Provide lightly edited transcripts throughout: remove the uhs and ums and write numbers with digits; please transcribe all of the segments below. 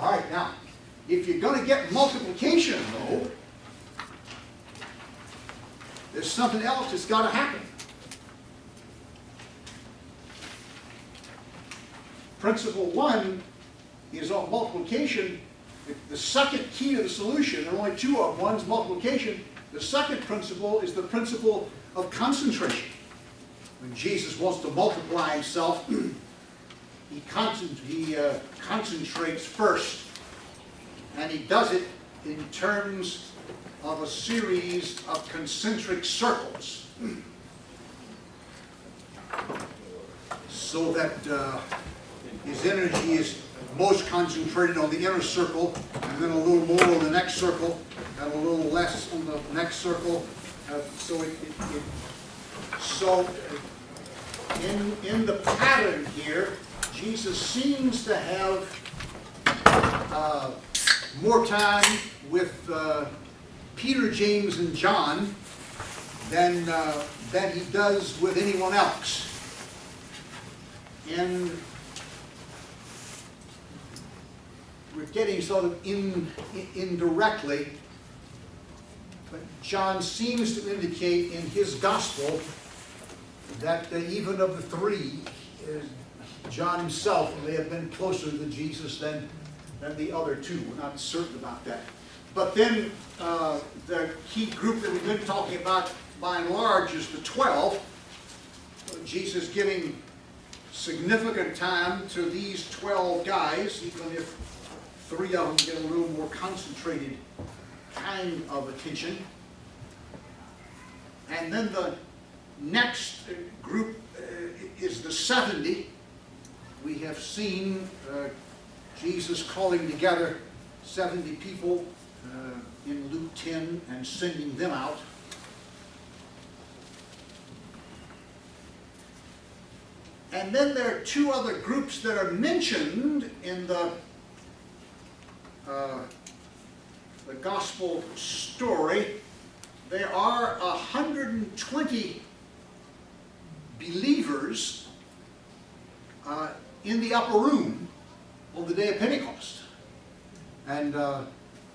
All right, now, if you're going to get multiplication, though, there's something else that's got to happen. Principle 1 is on multiplication. The second key to the solution, there are only two of them. One's multiplication. The second principle is the principle of concentration. When Jesus wants to multiply himself, he concentrates first, and he does it in terms of a series of concentric circles, so that his energy is most concentrated on the inner circle, and then a little more on the next circle, and a little less on the next circle. So in the pattern here, Jesus seems to have more time with Peter, James, and John than he does with anyone else. And we're getting sort of indirectly, but John seems to indicate in his gospel that even of the three, John himself may have been closer to Jesus than the other two. We're not certain about that. But then the key group that we've been talking about by and large is the 12. Jesus giving significant time to these 12 guys, even if three of them get a little more concentrated kind of attention. And then the next group is the 70. We have seen Jesus calling together 70 people in Luke 10 and sending them out. And then there are two other groups that are mentioned in the gospel story. There are 120 believers in the upper room on the day of Pentecost. And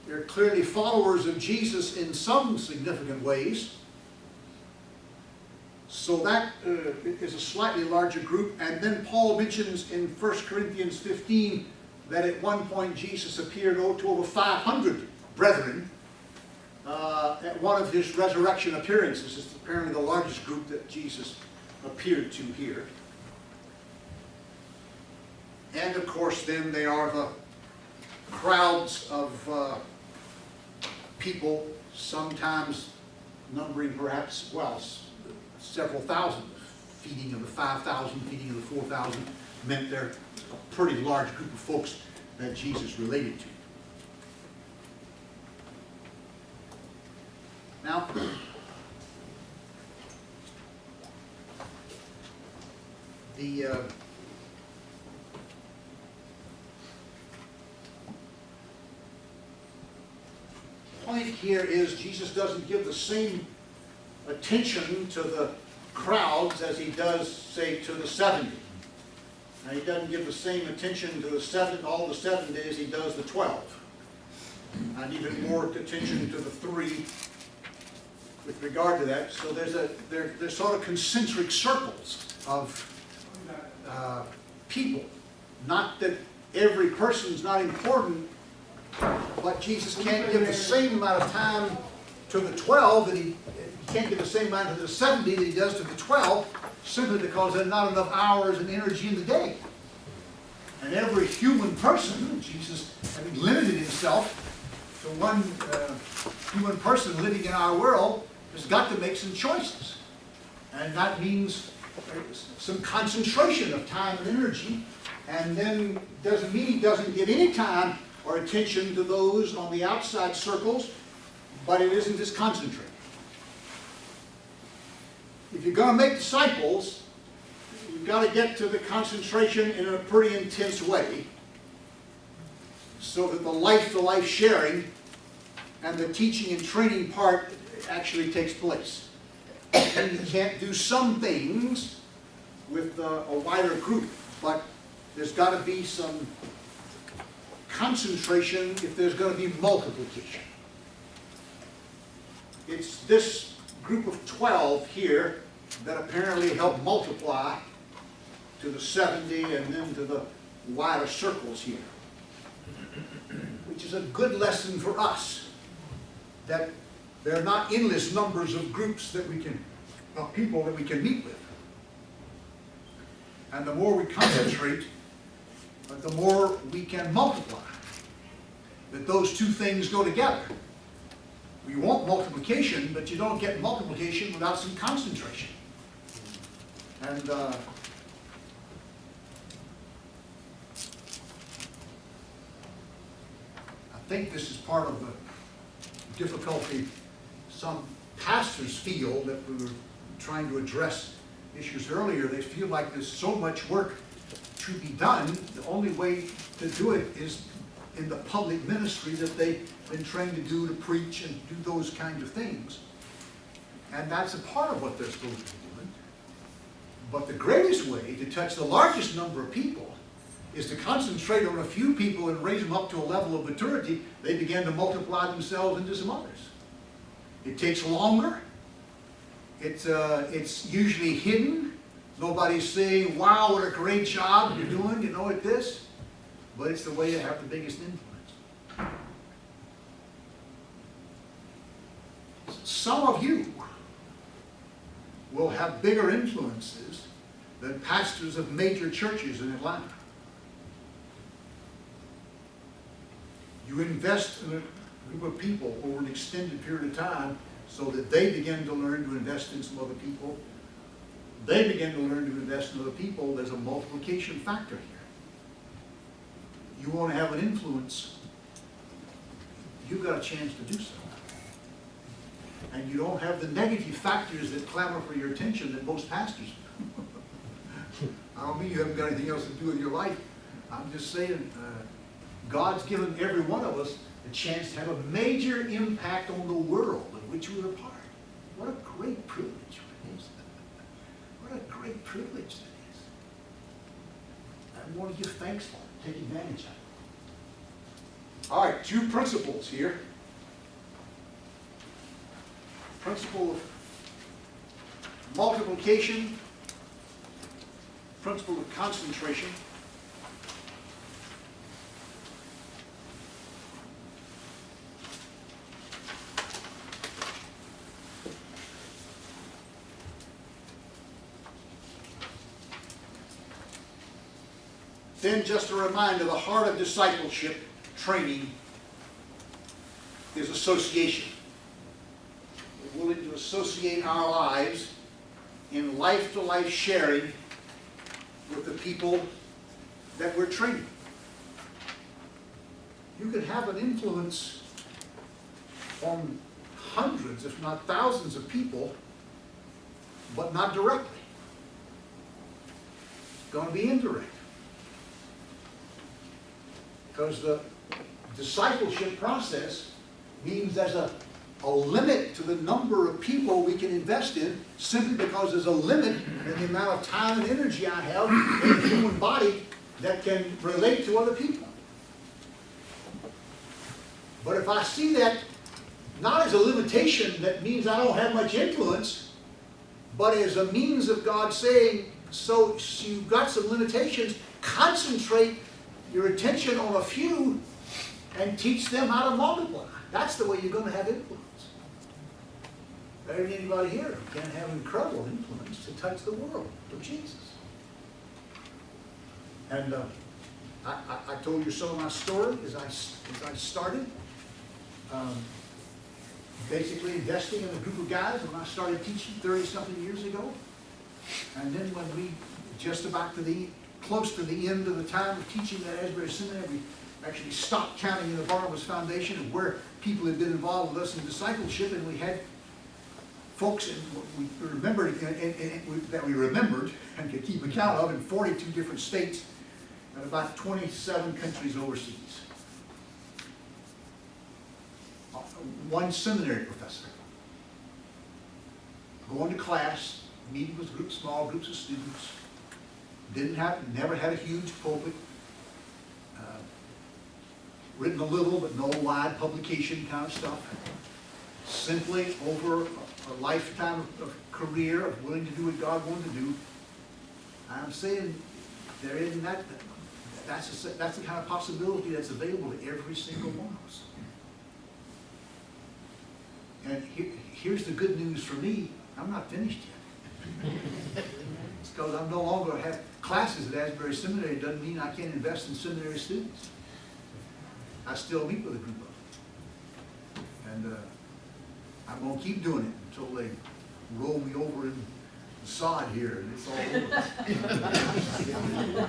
they're clearly followers of Jesus in some significant ways. So that is a slightly larger group. And then Paul mentions in 1 Corinthians 15 that at one point Jesus appeared to over 500 brethren at one of his resurrection appearances. It's apparently the largest group that Jesus appeared to here. And of course then they are the crowds of people, sometimes numbering perhaps, well, several thousand. Feeding of the 5,000, feeding of the 4,000 meant they're a pretty large group of folks that Jesus related to. Now, the point here is Jesus doesn't give the same attention to the crowds as he does, say, to the 70. And he doesn't give the same attention to all the 70 as he does the 12. And even more attention to the 3 with regard to that. So there's sort of concentric circles of people. Not that every person's not important, but Jesus can't give the same amount of time to the 12 that he can't give the same amount to the 70 that he does to the 12, simply because there are not enough hours and energy in the day. And every human person, Jesus having limited himself to one human person living in our world, has got to make some choices. And that means some concentration of time and energy, and then doesn't mean he doesn't give any time or attention to those on the outside circles, but it isn't as concentrated. If you're going to make disciples, you've got to get to the concentration in a pretty intense way, so that the life-to-life sharing and the teaching and training part actually takes place. And you can't do some things with a wider group, but there's got to be some concentration if there's going to be multiplication. It's this group of 12 here that apparently help multiply to the 70 and then to the wider circles here. Which is a good lesson for us, that there are not endless numbers of groups that we can, of people that we can meet with. And the more we concentrate, the more we can multiply. That those two things go together. We want multiplication, but you don't get multiplication without some concentration. And I think this is part of the difficulty some pastors feel that we were trying to address issues earlier. They feel like there's so much work to be done. The only way to do it is in the public ministry that they've been trained to do, to preach and do those kinds of things. And that's a part of what they're supposed to be doing. But the greatest way to touch the largest number of people is to concentrate on a few people and raise them up to a level of maturity. They begin to multiply themselves into some others. It takes longer. It's usually hidden. Nobody's saying, wow, what a great job you're doing, you know, at this. But it's the way to have the biggest influence. Some of you will have bigger influences than pastors of major churches in Atlanta. You invest in a group of people over an extended period of time so that they begin to learn to invest in some other people. They begin to learn to invest in other people. There's a multiplication factor here. You want to have an influence, you've got a chance to do so. And you don't have the negative factors that clamor for your attention that most pastors do. I don't mean you haven't got anything else to do with your life. I'm just saying God's given every one of us a chance to have a major impact on the world of which we're a part. What a great privilege it is. What a great privilege that is. I want to give thanks for it. Take advantage of it. All right, two principles here. Principle of multiplication, principle of concentration. Then just a reminder, the heart of discipleship training is association. We're willing to associate our lives in life-to-life sharing with the people that we're training. You can have an influence on hundreds, if not thousands of people, but not directly. It's going to be indirect. Because the discipleship process means there's a limit to the number of people we can invest in, simply because there's a limit in the amount of time and energy I have in the human body that can relate to other people. But if I see that not as a limitation that means I don't have much influence, but as a means of God saying, so you've got some limitations, concentrate your attention on a few and teach them how to multiply. That's the way you're going to have influence. Better than anybody here who can have incredible influence to touch the world for Jesus. And I told you some of my story as I started. Basically investing in a group of guys when I started teaching 30-something years ago. And then when we just about close to the end of the time of teaching at Asbury Seminary, we actually stopped counting in the Barnabas Foundation of where people had been involved with us in discipleship, and we had folks we remembered that we remembered and could keep account of in 42 different states and about 27 countries overseas. One seminary professor going to class, meeting with small groups of students. Never had a huge pulpit. written a little but no wide publication kind of stuff. Simply over a lifetime of career, of willing to do what God wanted to do. I'm saying there isn't that's the kind of possibility that's available to every single one of us. And here's the good news for me, I'm not finished yet. It's because I'm no longer have classes at Asbury Seminary. It doesn't mean I can't invest in seminary students. I still meet with a group of them. And I'm going to keep doing it until they roll me over in the sod here and it's all over.